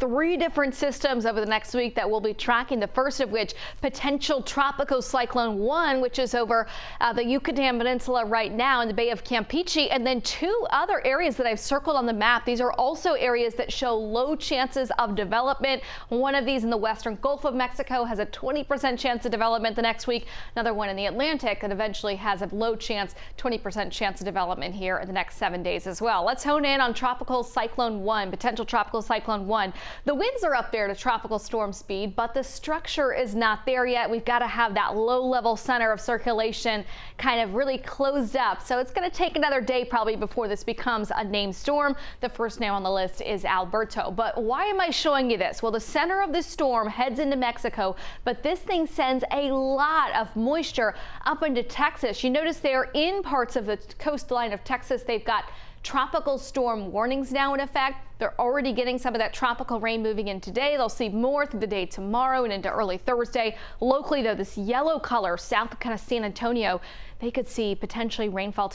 Three different systems over the next week that we'll be tracking, the first of which Potential Tropical Cyclone One, which is over the Yucatan Peninsula right now in the Bay of Campeche, and then two other areas that I've circled on the map. These are also areas that show low chances of development. One of these in the western Gulf of Mexico has a 20% chance of development the next week. Another one in the Atlantic that eventually has a low chance, 20% chance of development here in the next 7 days as well. Let's hone in on Tropical Cyclone One, Potential Tropical Cyclone One. The winds are up there to tropical storm speed, but the structure is not there yet. We've got to have that low-level center of circulation kind of really closed up. So it's going to take another day probably before this becomes a named storm. The first name on the list is Alberto. But why am I showing you this? Well, the center of the storm heads into Mexico, but this thing sends a lot of moisture up into Texas. You notice there in parts of the coastline of Texas, they've got tropical storm warnings now in effect. They're already getting some of that tropical rain moving in today. They'll see more through the day tomorrow and into early Thursday. Locally, though, this yellow color south of kind of San Antonio, they could see potentially rainfall